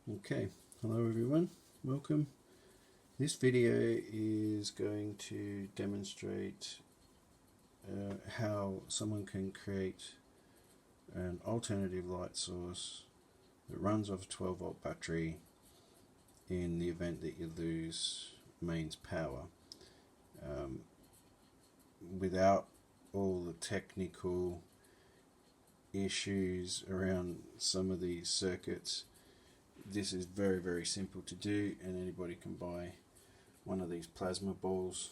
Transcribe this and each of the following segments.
Okay, hello everyone, welcome. This video is going to demonstrate how someone can create an alternative light source that runs off a 12 volt battery in the event that you lose mains power without all the technical issues around some of these circuits. This is very simple to do, and anybody can buy one of these plasma balls.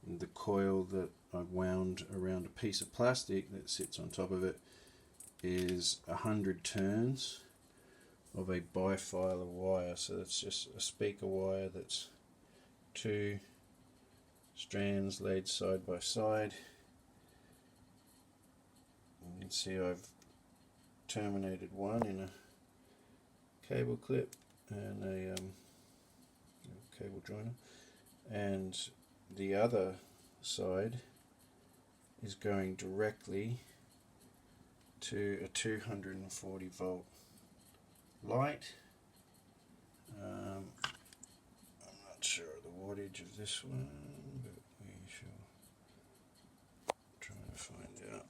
And the coil that I've wound around a piece of plastic that sits on top of it is 100 turns of a bifilar wire. So that's just a speaker wire that's two strands laid side by side. You can see I've terminated one in a cable clip and a cable joiner, and the other side is going directly to a 240 volt light. I'm not sure of the wattage of this one, but we shall try to find out.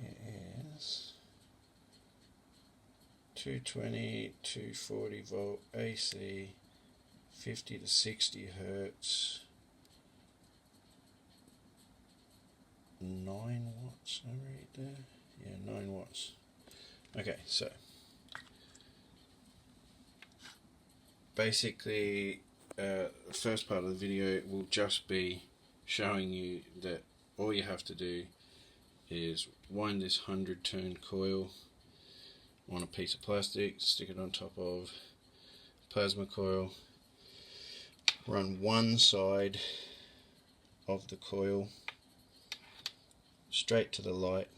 It is 220, 240 volt AC, 50 to 60 hertz, 9 watts, I read there. Yeah, 9 watts. Okay, so basically the first part of the video will just be showing you that all you have to do is wind this 100 turn coil on a piece of plastic, stick it on top of a plasma coil, run one side of the coil straight to the light,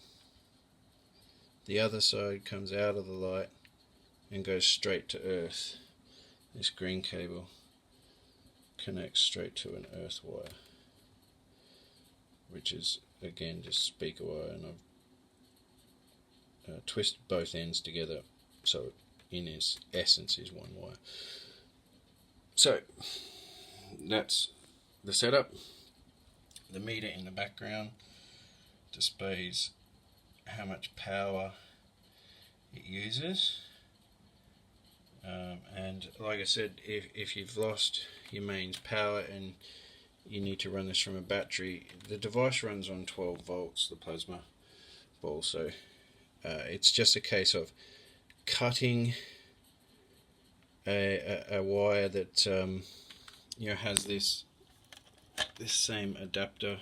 the other side comes out of the light and goes straight to earth. This green cable connects straight to an earth wire, which is again just speaker wire, and I've twisted both ends together so in its essence is one wire. So that's the setup. The meter in the background displays how much power it uses, and like I said, if you've lost your mains power and you need to run this from a battery, the device runs on 12 volts, the plasma ball, so it's just a case of cutting a wire that has this same adapter.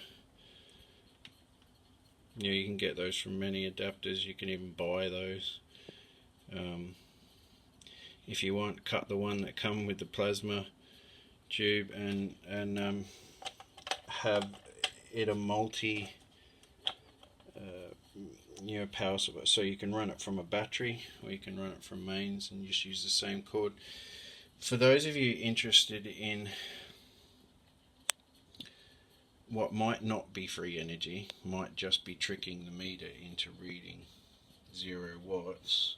You can get those from many adapters, you can even buy those. If you want, cut the one that come with the plasma tube and have it a multi power supply, so you can run it from a battery or you can run it from mains and just use the same cord. For those of you interested in what might not be free energy, might just be tricking the meter into reading 0 watts,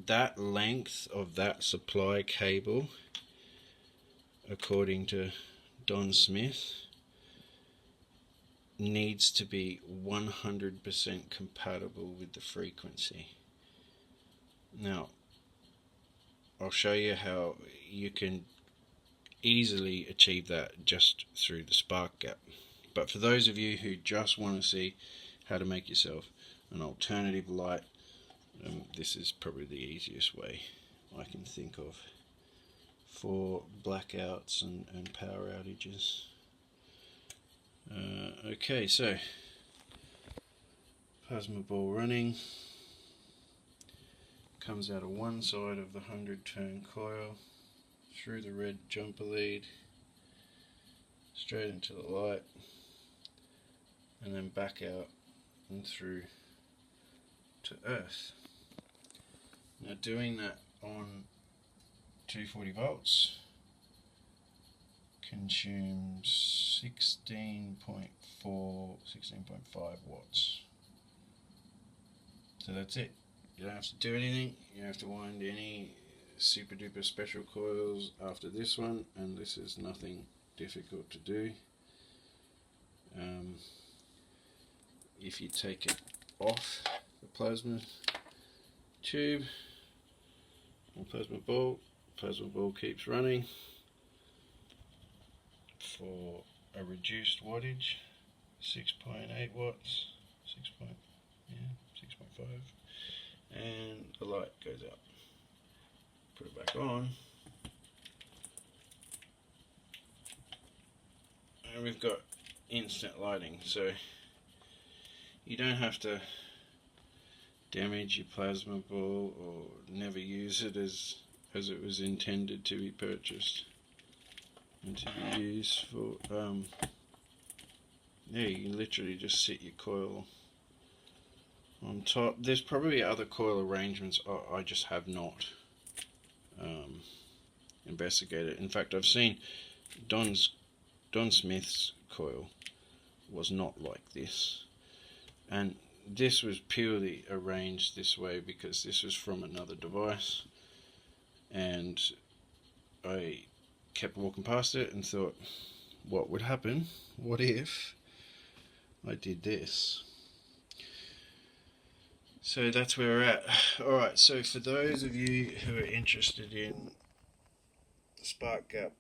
that length of that supply cable, according to Don Smith, needs to be 100% compatible with the frequency. Now, I'll show you how you can easily achieve that just through the spark gap. But for those of you who just want to see how to make yourself an alternative light, this is probably the easiest way I can think of for blackouts and power outages. Okay, so plasma ball running, comes out of one side of the 100 turn coil, through the red jumper lead, straight into the light, and then back out and through to earth. Now doing that on 240 volts consumes 16.4, 16.5 watts. So that's it. You don't have to do anything. You don't have to wind any super duper special coils after this one, and this is nothing difficult to do. If you take it off the plasma tube or plasma ball keeps running for a reduced wattage, 6.8 watts, 6.5, and the light goes out. Put it back on, and we've got instant lighting, so you don't have to damage your plasma ball or never use it as it was intended to be purchased and to be used for. Yeah, you can literally just sit your coil on top. There's probably other coil arrangements I just have not investigated. In fact, I've seen Don Smith's coil was not like this, and this was purely arranged this way because this was from another device, and I kept walking past it and thought, what would happen? What if I did this? So that's where we're at. Alright, so for those of you who are interested in the spark gap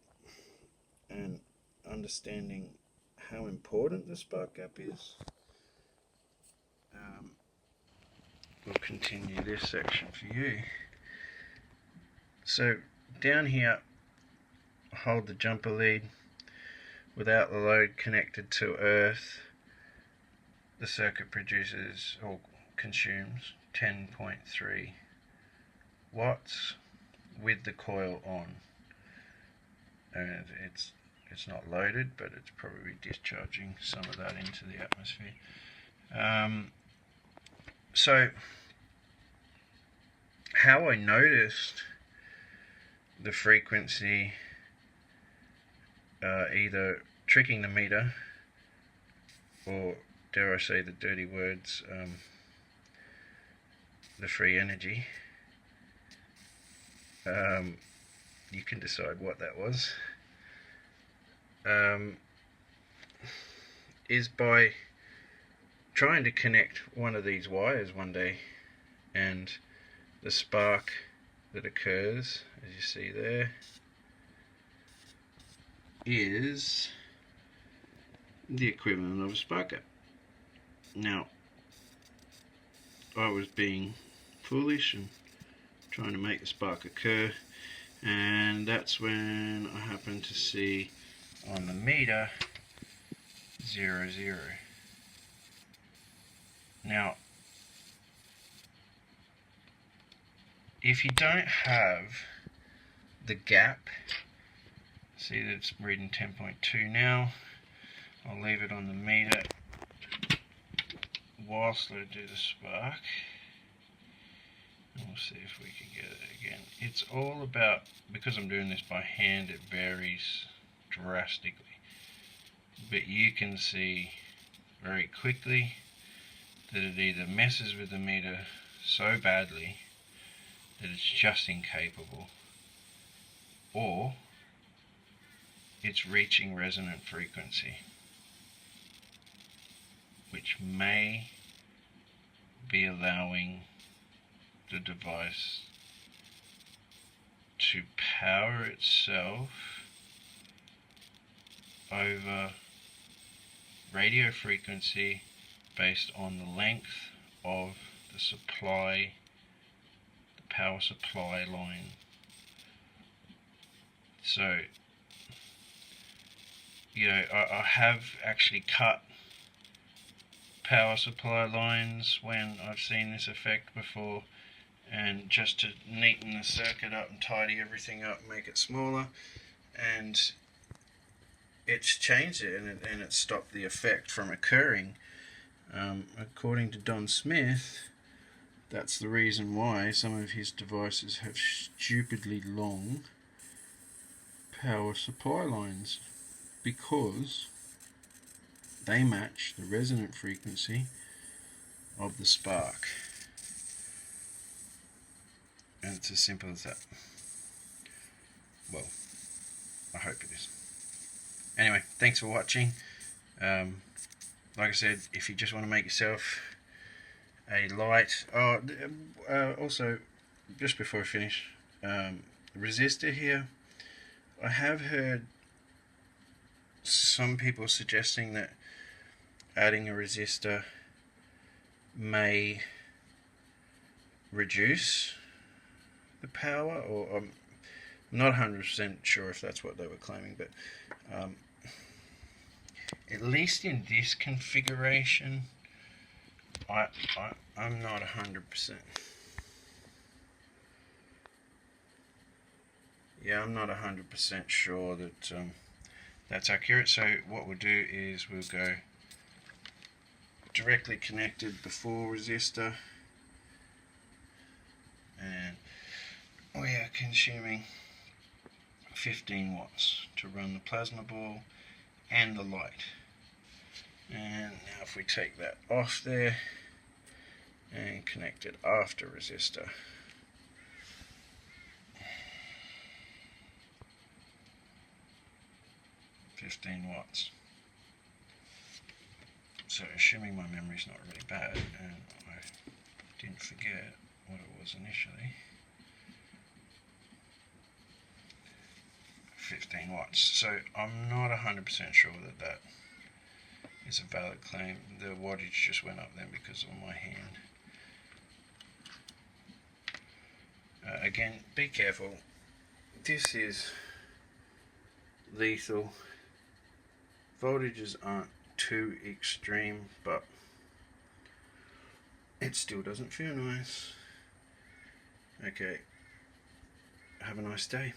and understanding how important the spark gap is, we'll continue this section for you. So down here, hold the jumper lead. Without the load connected to earth, the circuit produces or consumes 10.3 watts with the coil on, and it's not loaded, but it's probably discharging some of that into the atmosphere. So how I noticed the frequency either tricking the meter, or dare I say the dirty words, the free energy, you can decide what that was, is by trying to connect one of these wires one day, and the spark that occurs, as you see there, is the equivalent of a spark gap. Now, I was being foolish and trying to make the spark occur, and that's when I happened to see on the meter 0, 0. Now, if you don't have the gap, see that it's reading 10.2 now, I'll leave it on the meter whilst I do the spark, and we'll see if we can get it again. It's all about, because I'm doing this by hand, it varies drastically, but you can see very quickly that it either messes with the meter so badly that it's just incapable, or it's reaching resonant frequency, which may be allowing the device to power itself over radio frequency based on the length of the supply, the power supply line. So, you know, I have actually cut power supply lines when I've seen this effect before, and just to neaten the circuit up and tidy everything up, make it smaller, and it's changed it, and it stopped the effect from occurring. According to Don Smith, that's the reason why some of his devices have stupidly long power supply lines, because they match the resonant frequency of the spark. And it's as simple as that. Well, I hope it is. Anyway, thanks for watching. Like I said, if you just want to make yourself a light... also, just before I finish, the resistor here, I have heard some people suggesting that adding a resistor may reduce the power, or I'm not 100% sure if that's what they were claiming, but at least in this configuration, I'm not 100%. Yeah, I'm not 100% sure that that's accurate. So what we'll do is we'll go directly connected the 4 resistor, and we are consuming 15 watts to run the plasma ball and the light. And now if we take that off there and connect it after resistor, watts. So assuming my memory's not really bad and I didn't forget what it was initially, 15 watts. So I'm not 100% sure that that is a valid claim. The wattage just went up then because of my hand. Again, be careful. This is lethal. Voltages aren't too extreme, but it still doesn't feel nice. Okay, have a nice day.